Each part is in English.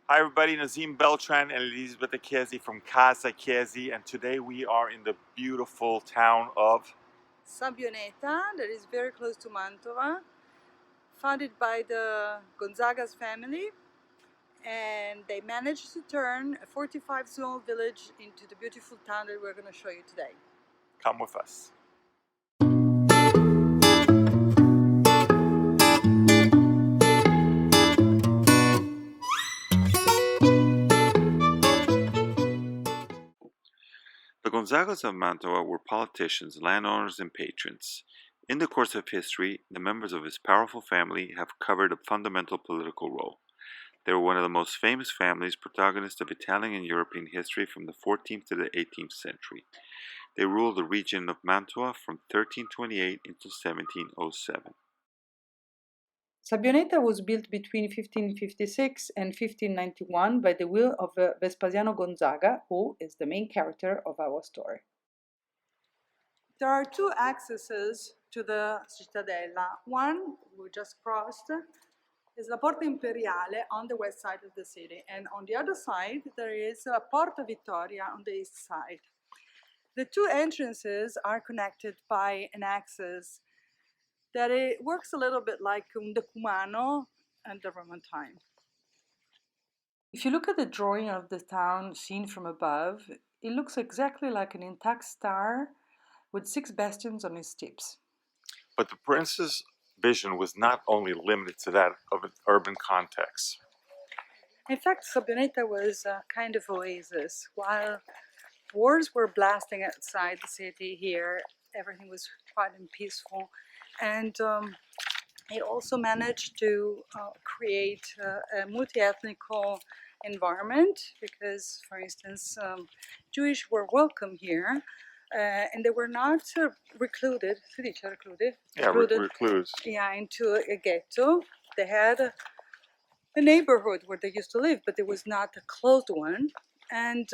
Hi everybody, Nazim Beltran and Elisabetta Chiesi from Casa Chiesi, and today we are in the beautiful town of Sabbioneta, that is very close to Mantova, founded by the Gonzaga's family, and they managed to turn a 45 small village into the beautiful town that we're going to show you today. Come With Us. The Gonzagas of Mantova were politicians, landowners, and patrons. In the course of history, the members of this powerful family have covered a fundamental political role. They were one of the most famous families, protagonists of Italian and European history from the 14th to the 18th century. They ruled the region of Mantua from 1328 until 1707. Sabbioneta was built between 1556 and 1591 by the will of Vespasiano Gonzaga, who is the main character of our story. There are two accesses to the Citadella. One, we just crossed, is La Porta Imperiale on the west side of the city, and on the other side there is Porta Vittoria on the east side. The two entrances are connected by an axis that it works a little bit like un decumano at the Roman time. If you look at the drawing of the town seen from above, it looks exactly like an intact star with 6 bastions on its tips. But the prince's vision was not only limited to that of an urban context. In fact, Sabbioneta was a kind of oasis. While wars were blasting outside the city here, everything was quiet and peaceful. And he also managed to create a multi-ethnical environment because, for instance, Jewish were welcome here. And they were not recluded, Recluse. Yeah, into a ghetto. They had a neighborhood where they used to live, but it was not a closed one. And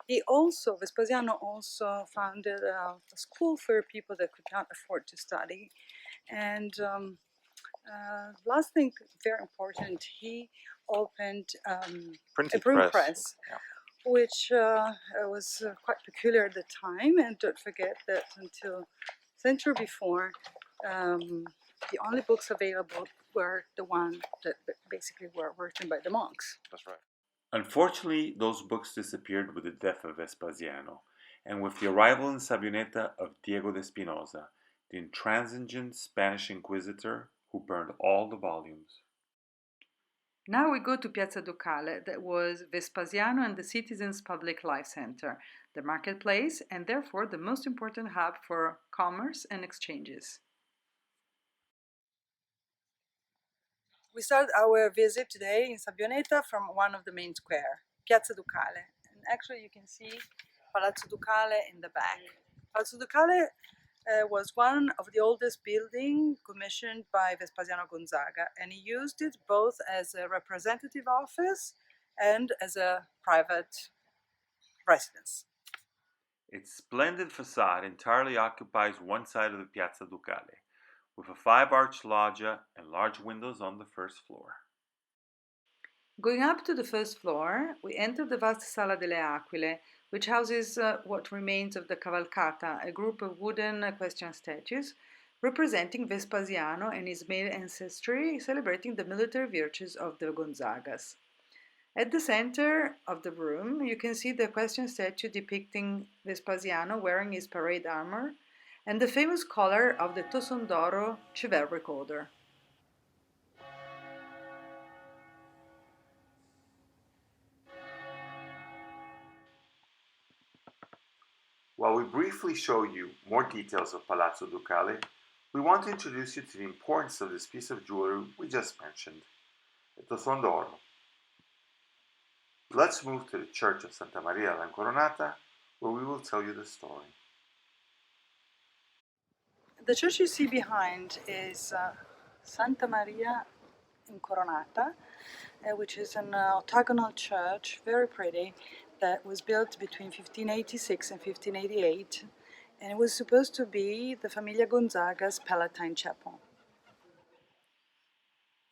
Vespasiano also founded a school for people that could not afford to study. And last thing, very important, he opened a broom press. Yeah. Which was quite peculiar at the time. And don't forget that until a century before, the only books available were the ones that basically were written by the monks. That's right. Unfortunately, those books disappeared with the death of Vespasiano, and with the arrival in Sabbioneta of Diego de Spinoza, the intransigent Spanish inquisitor who burned all the volumes. Now we go to Piazza de Cali, that was Vespasiano and the citizens' public life center, the marketplace, and therefore the most important hub for commerce and exchanges. We start our visit today in Sabbioneta from one of the main square, Piazza de Cali. And actually you can see Palazzo de Cali in the back. Palazzo de Cali was one of the oldest buildings commissioned by Vespasiano Gonzaga, and he used it both as a representative office and as a private residence. Its splendid facade entirely occupies one side of the Piazza de Cali, with a 5-arch loggia and large windows on the first floor. Going up to the first floor, we enter the vast Sala delle Aquile, which houses what remains of the Cavalcata, a group of wooden equestrian statues representing Vespasiano and his male ancestry, celebrating the military virtues of the Gonzagas. At the center of the room, you can see the equestrian statue depicting Vespasiano wearing his parade armor and the famous collar of the Toson d'Oro chivalric order. While we briefly show you more details of Palazzo de Cali, we want to introduce you to the importance of this piece of jewelry we just mentioned, the Toson d'Oro. Let's move to the Church of Santa Maria la Incoronata, where we will tell you the story. The church you see behind is Santa Maria Incoronata, which is an octagonal church, very pretty, that was built between 1586 and 1588, and it was supposed to be the Famiglia Gonzaga's Palatine Chapel.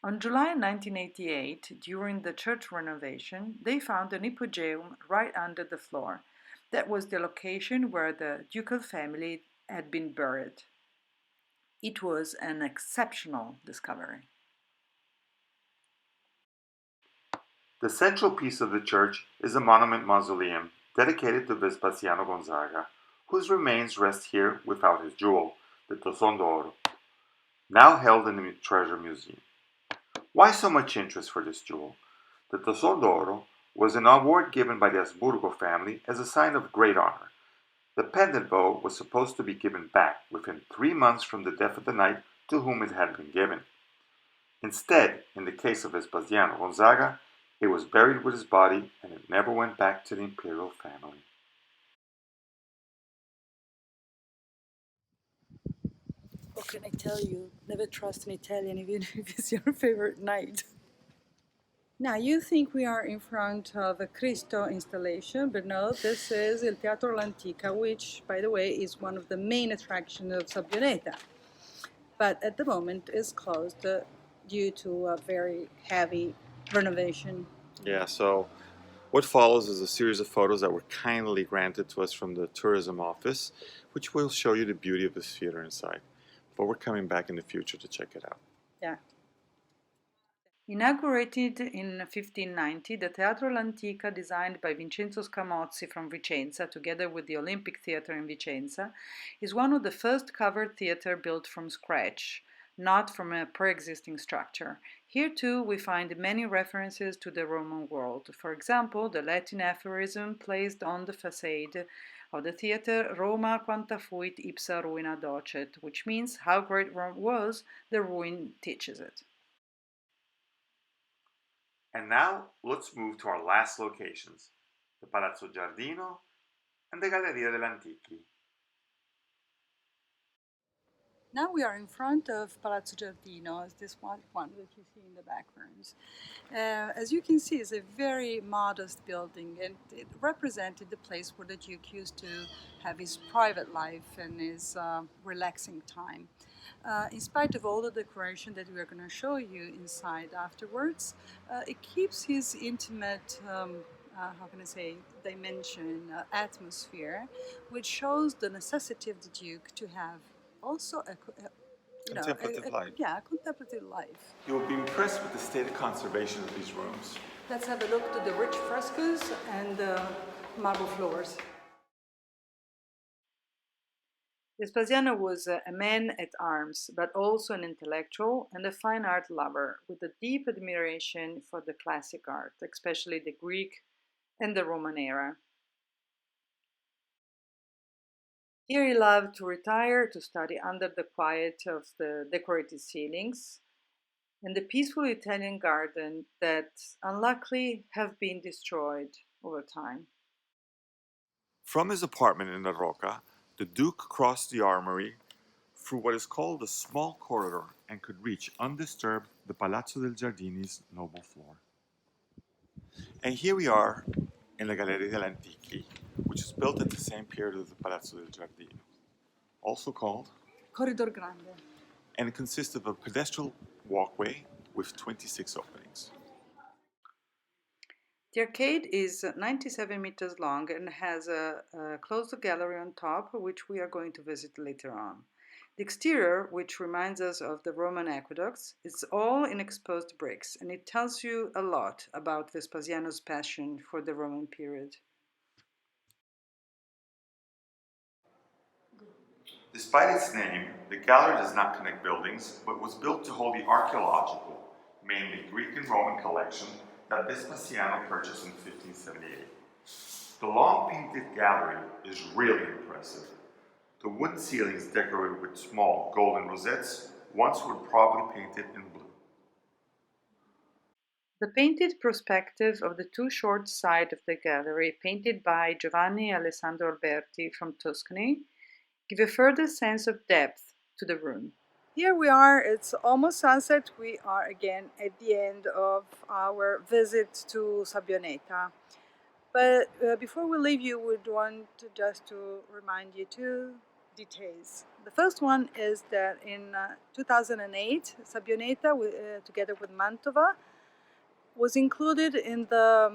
On July 1988, during the church renovation, they found an hypogeum right under the floor. That was the location where the ducal family had been buried. It was an exceptional discovery. The central piece of the church is a monument mausoleum dedicated to Vespasiano Gonzaga, whose remains rest here without his jewel, the Toson d'Oro, now held in the Treasure Museum. Why so much interest for this jewel? The Toson d'Oro was an award given by the Habsburgo family as a sign of great honor. The pendant bow was supposed to be given back within 3 months from the death of the knight to whom it had been given. Instead, in the case of Vespasiano Gonzaga, it was buried with his body and it never went back to the imperial family. What can I tell you? Never trust an Italian even if it's your favorite knight. Now, you think we are in front of a Cristo installation, but no, this is Il Teatro L'Antica, which, by the way, is one of the main attractions of Sabbioneta. But at the moment is closed due to a very heavy renovation. Yeah, so what follows is a series of photos that were kindly granted to us from the tourism office, which will show you the beauty of this theater inside. But we're coming back in the future to check it out. Yeah. Inaugurated in 1590, the Teatro L'Antica, designed by Vincenzo Scamozzi from Vicenza, together with the Olympic Theatre in Vicenza, is one of the first covered theatre built from scratch, not from a pre-existing structure. Here too we find many references to the Roman world. For example, the Latin aphorism placed on the facade of the theatre, Roma quanta fuit ipsa ruina docet, which means how great Rome was, the ruin teaches it. And now let's move to our last locations, the Palazzo Giardino and the Galleria degli Antichi. Now we are in front of Palazzo Giardino, as this one that you see in the background. As you can see, it's a very modest building, and it represented the place where the Duke used to have his private life and his relaxing time. In spite of all the decoration that we are going to show you inside afterwards, it keeps his intimate how can I say, dimension, atmosphere, which shows the necessity of the Duke to have also Contemplative life. Yeah, a contemplative life. You will be impressed with the state of conservation of these rooms. Let's have a look to the rich frescoes and marble floors. Vespasiano was a man at arms, but also an intellectual and a fine art lover, with a deep admiration for the classic art, especially the Greek and the Roman era. Here he loved to retire to study under the quiet of the decorated ceilings and the peaceful Italian garden that unluckily have been destroyed over time. From his apartment in La Rocca, the Duke crossed the armory through what is called a small corridor and could reach undisturbed the Palazzo del Jardini's noble floor. And here we are in the Galleria degli Antichi, which is built at the same period as the Palazzo del Jardino, also called Corridor Grande. and it consists of a pedestrian walkway with 26 openings. The arcade is 97 meters long and has a closed gallery on top, which we are going to visit later on. The exterior, which reminds us of the Roman aqueducts, is all in exposed bricks, and it tells you a lot about Vespasiano's passion for the Roman period. Despite its name, the gallery does not connect buildings, but was built to hold the archaeological, mainly Greek and Roman collection that Vespasiano purchased in 1578. The long painted gallery is really impressive. The wooden ceilings decorated with small golden rosettes once were probably painted in blue. The painted perspective of the two short sides of the gallery, painted by Giovanni Alessandro Alberti from Tuscany, give a further sense of depth to the room. Here we are, it's almost sunset. We are again at the end of our visit to Sabbioneta. But before we leave you, we'd want just to remind you two details. The first one is that in 2008, Sabbioneta, together with Mantova, was included in the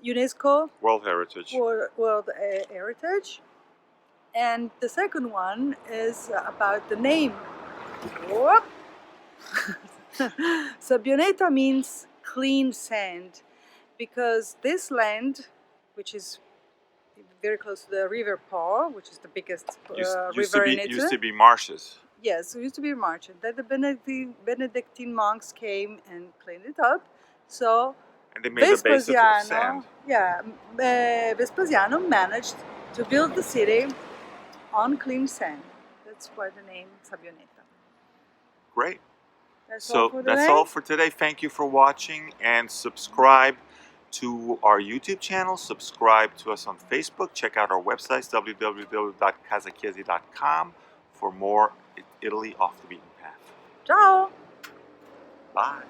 UNESCO World Heritage. World Heritage. And the second one is about the name. Sabbioneta means clean sand, because this land, which is very close to the River Po, which is the biggest river in Italy. Used to be marshes. Yes, it used to be a marsh. Then the Benedictine monks came and cleaned it up. So and they made the base of sand. Yeah, Vespasiano managed to build the city on clean sand. That's why the name Sabbioneta. Great. That's all for today. Thank you for watching, and subscribe to our YouTube channel. Subscribe to us on Facebook. Check out our websites, www.casachiesi.com, for more Italy off the beaten path. Ciao. Bye.